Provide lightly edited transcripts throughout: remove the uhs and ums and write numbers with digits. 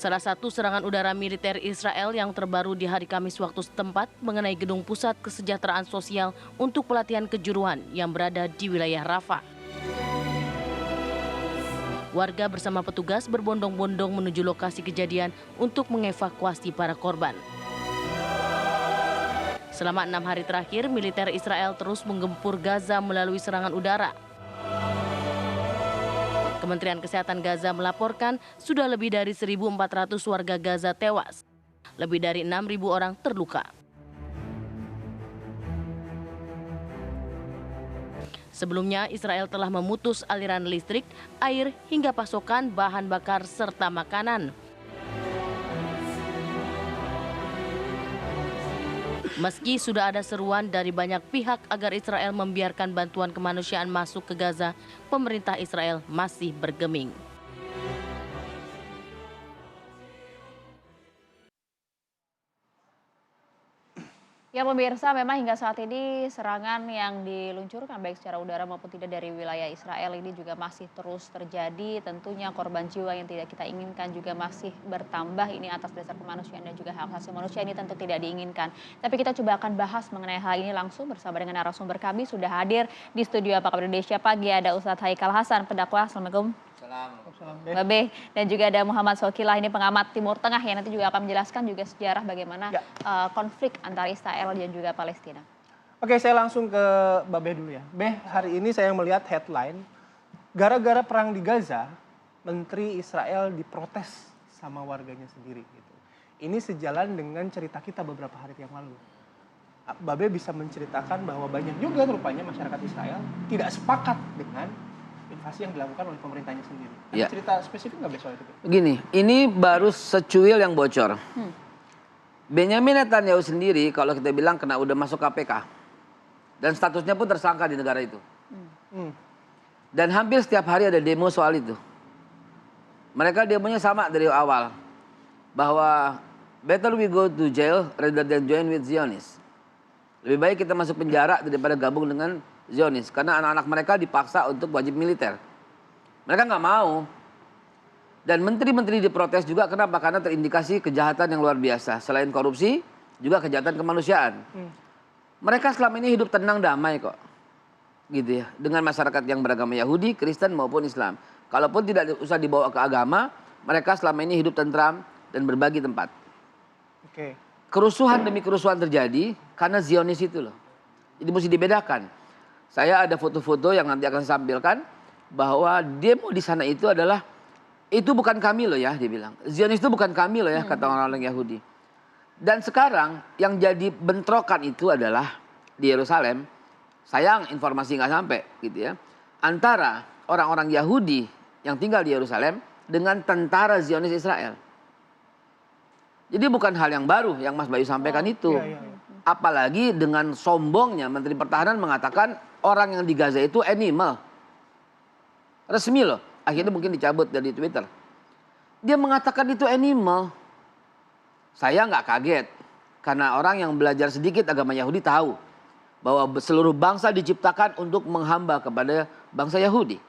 Salah satu serangan udara militer Israel yang terbaru di hari Kamis waktu setempat mengenai gedung pusat kesejahteraan sosial untuk pelatihan kejuruan yang berada di wilayah Rafah. Warga bersama petugas berbondong-bondong menuju lokasi kejadian untuk mengevakuasi para korban. Selama 6 hari terakhir, militer Israel terus menggempur Gaza melalui serangan udara. Kementerian Kesehatan Gaza melaporkan sudah lebih dari 1.400 warga Gaza tewas. Lebih dari 6.000 orang terluka. Sebelumnya, Israel telah memutus aliran listrik, air, hingga pasokan bahan bakar serta makanan. Meski sudah ada seruan dari banyak pihak agar Israel membiarkan bantuan kemanusiaan masuk ke Gaza, pemerintah Israel masih bergeming. Ya pemirsa, memang hingga saat ini serangan yang diluncurkan baik secara udara maupun tidak dari wilayah Israel ini juga masih terus terjadi. Tentunya korban jiwa yang tidak kita inginkan juga masih bertambah. Ini atas dasar kemanusiaan dan juga hak asasi manusia ini tentu tidak diinginkan. Tapi kita coba akan bahas mengenai hal ini langsung bersama dengan narasumber kami. Sudah hadir di studio Apa Kabar Indonesia Pagi ada Ustadz Haikal Hasan, pendakwa. Assalamualaikum. Babe, dan juga ada Muhammad Sokilah, ini pengamat Timur Tengah yang nanti juga akan menjelaskan juga sejarah bagaimana konflik antara Israel dan juga Palestina. Oke, saya langsung ke Babe dulu ya. Beh, hari ini saya melihat headline, gara-gara perang di Gaza, Menteri Israel diprotes sama warganya sendiri. Gitu. Ini sejalan dengan cerita kita beberapa hari yang lalu. Babe bisa menceritakan bahwa banyak juga rupanya masyarakat Israel tidak sepakat dengan invasi yang dilakukan oleh pemerintahnya sendiri. Ada cerita spesifik nggak soal itu? Begini, ini baru secuil yang bocor. Benyamin Netanyahu sendiri kalau kita bilang kena udah masuk KPK. Dan statusnya pun tersangka di negara itu. Dan hampir setiap hari ada demo soal itu. Mereka demonya sama dari awal. Bahwa better we go to jail rather than join with Zionists. Lebih baik kita masuk penjara daripada gabung dengan Zionis, karena anak-anak mereka dipaksa untuk wajib militer. Mereka nggak mau. Dan menteri-menteri diprotes juga, kenapa? Karena terindikasi kejahatan yang luar biasa. Selain korupsi, juga kejahatan kemanusiaan. Mereka selama ini hidup tenang damai kok. Gitu ya. Dengan masyarakat yang beragama Yahudi, Kristen maupun Islam. Kalaupun tidak usah dibawa ke agama, mereka selama ini hidup tentram dan berbagi tempat. Kerusuhan demi kerusuhan terjadi karena Zionis itu loh. Jadi mesti dibedakan. Saya ada foto-foto yang nanti akan saya sampaikan bahwa demo di sana itu adalah, itu bukan kami loh ya, dia bilang. Zionis itu bukan kami loh ya, kata orang-orang Yahudi. Dan sekarang yang jadi bentrokan itu adalah di Yerusalem, sayang informasi nggak sampai gitu ya, antara orang-orang Yahudi yang tinggal di Yerusalem dengan tentara Zionis Israel. Jadi bukan hal yang baru yang Mas Bayu sampaikan itu. Apalagi dengan sombongnya Menteri Pertahanan mengatakan orang yang di Gaza itu animal. Resmi loh. Akhirnya mungkin dicabut dari Twitter. Dia mengatakan itu animal. Saya nggak kaget. Karena orang yang belajar sedikit agama Yahudi tahu. Bahwa seluruh bangsa diciptakan untuk menghamba kepada bangsa Yahudi.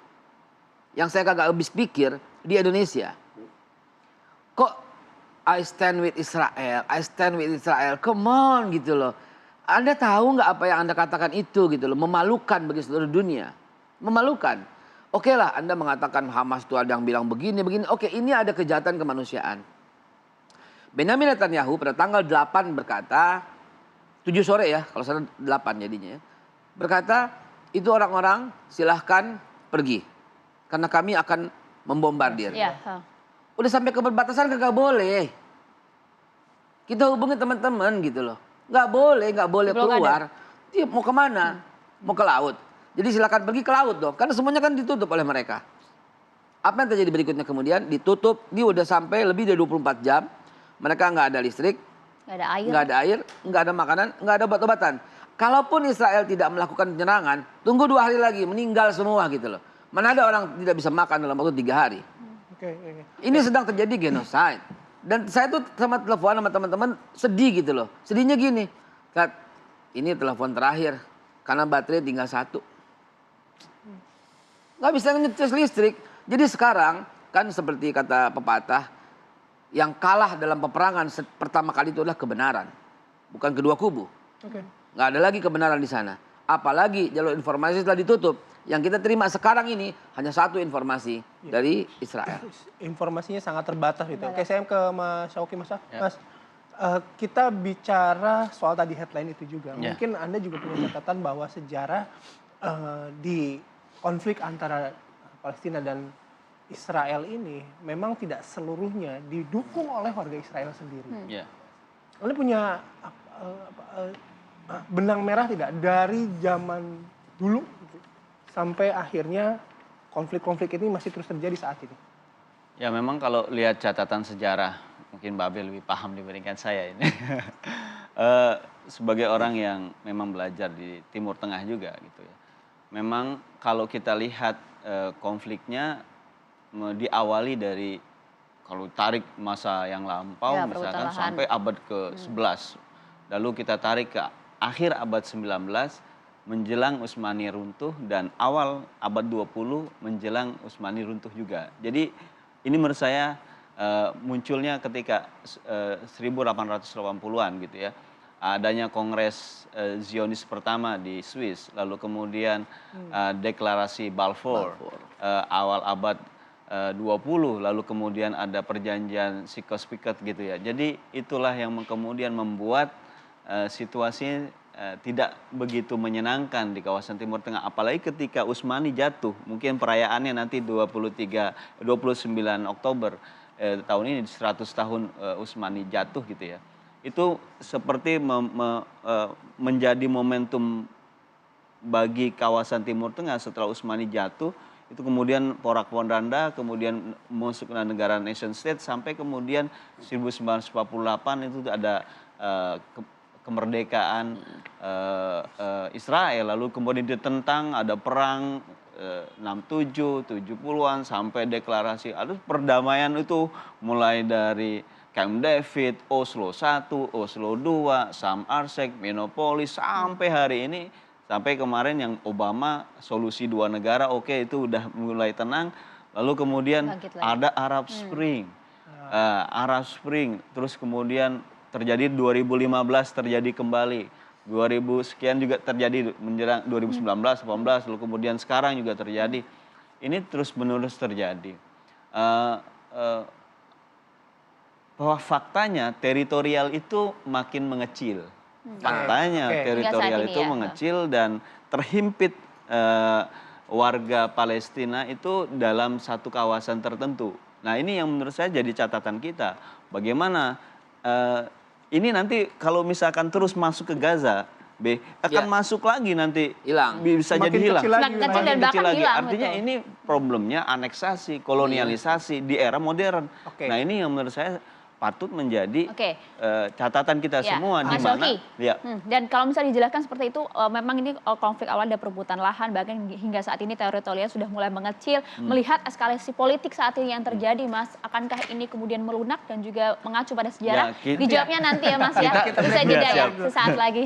Yang saya kagak habis pikir di Indonesia. Kok I stand with Israel, I stand with Israel, come on gitu loh. Anda tahu nggak apa yang Anda katakan itu gitu loh, memalukan bagi seluruh dunia. Memalukan. Oke lah Anda mengatakan Hamas itu ada yang bilang begini. Oke, ini ada kejahatan kemanusiaan. Benyamin Netanyahu pada tanggal 8 berkata, 7 sore ya, kalau salah 8 jadinya ya. Berkata, itu orang-orang silahkan pergi. Karena kami akan membombardir. Udah sampai ke perbatasan kagak boleh. Kita hubungi teman-teman gitu loh. Nggak boleh keluar. Dia mau kemana? Mau ke laut. Jadi silakan pergi ke laut dong. Karena semuanya kan ditutup oleh mereka. Apa yang terjadi berikutnya kemudian? Ditutup. Dia udah sampai lebih dari 24 jam. Mereka nggak ada listrik. Nggak ada air. Nggak ada makanan. Nggak ada obat-obatan. Kalaupun Israel tidak melakukan penyerangan. Tunggu 2 hari lagi. Meninggal semua gitu loh. Mana ada orang tidak bisa makan dalam waktu 3 hari. Ini sedang terjadi genocide. Dan saya tuh sama telepon sama teman-teman sedih gitu loh. Sedihnya gini. Kat, ini telepon terakhir. Karena baterai tinggal 1. Nggak bisa ngecas listrik. Jadi sekarang kan seperti kata pepatah. yang kalah dalam peperangan pertama kali itu adalah kebenaran, bukan kedua kubu. Nggak ada lagi kebenaran di sana. Apalagi jalur informasi setelah ditutup. Yang kita terima sekarang ini hanya satu informasi dari Israel. Informasinya sangat terbatas gitu. Oke, saya ke Mas Syauqi, Mas. Mas, kita bicara soal tadi headline itu juga. Mungkin Anda juga punya catatan bahwa sejarah di konflik antara Palestina dan Israel ini memang tidak seluruhnya didukung oleh warga Israel sendiri. Anda punya benang merah tidak dari zaman dulu sampai akhirnya konflik-konflik ini masih terus terjadi saat ini? Ya memang kalau lihat catatan sejarah, mungkin Mbak Abel lebih paham dibandingkan saya ini. Sebagai orang yang memang belajar di Timur Tengah juga gitu ya. Memang kalau kita lihat konfliknya diawali dari, kalau tarik masa yang lampau misalkan sampai abad ke-11. Lalu kita tarik ke akhir abad 19, menjelang Utsmani runtuh, dan awal abad 20 menjelang Utsmani runtuh juga. Jadi ini menurut saya munculnya ketika 1880-an gitu ya. Adanya Kongres Zionis pertama di Swiss, lalu kemudian deklarasi Balfour awal abad 20, lalu kemudian ada perjanjian Sykes-Picot gitu ya. Jadi itulah yang kemudian membuat situasi tidak begitu menyenangkan di kawasan Timur Tengah, apalagi ketika Utsmani jatuh. Mungkin perayaannya nanti 29 Oktober tahun ini 100 tahun Utsmani jatuh gitu ya. Itu seperti menjadi momentum bagi kawasan Timur Tengah setelah Utsmani jatuh. Itu kemudian porak-poranda, kemudian masuk ke negara nation state, sampai kemudian 1948 itu ada kemerdekaan Israel, lalu kemudian ditentang, ada perang 67, 70-an sampai deklarasi. Ada perdamaian itu mulai dari Camp David, Oslo I, Oslo II, Sham Arsek, Menopolis, sampai hari ini, sampai kemarin yang Obama solusi dua negara, oke, itu udah mulai tenang. Lalu kemudian ada Arab Spring, Arab Spring, terus kemudian terjadi 2015 terjadi kembali, 2000 sekian juga terjadi menjelang 2019, 18, lalu kemudian sekarang juga terjadi. Ini terus menerus terjadi. Bahwa faktanya teritorial itu makin mengecil. Faktanya teritorial itu mengecil dan terhimpit warga Palestina itu dalam satu kawasan tertentu. Nah ini yang menurut saya jadi catatan kita. Bagaimana ini nanti kalau misalkan terus masuk ke Gaza, akan masuk lagi nanti, hilang, bisa jadi hilang. Semakin kecil lagi. Artinya ini problemnya aneksasi, kolonialisasi di era modern. Nah ini yang menurut saya patut menjadi catatan kita semua di mana. Dan kalau misalnya dijelaskan seperti itu, memang ini konflik awal ada perebutan lahan, bahkan hingga saat ini teritorialnya sudah mulai mengecil. Melihat eskalasi politik saat ini yang terjadi, Mas, akankah ini kemudian melunak dan juga mengacu pada sejarah? Dijawabnya nanti ya, Mas ya. Bisa jeda ya, sesaat lagi.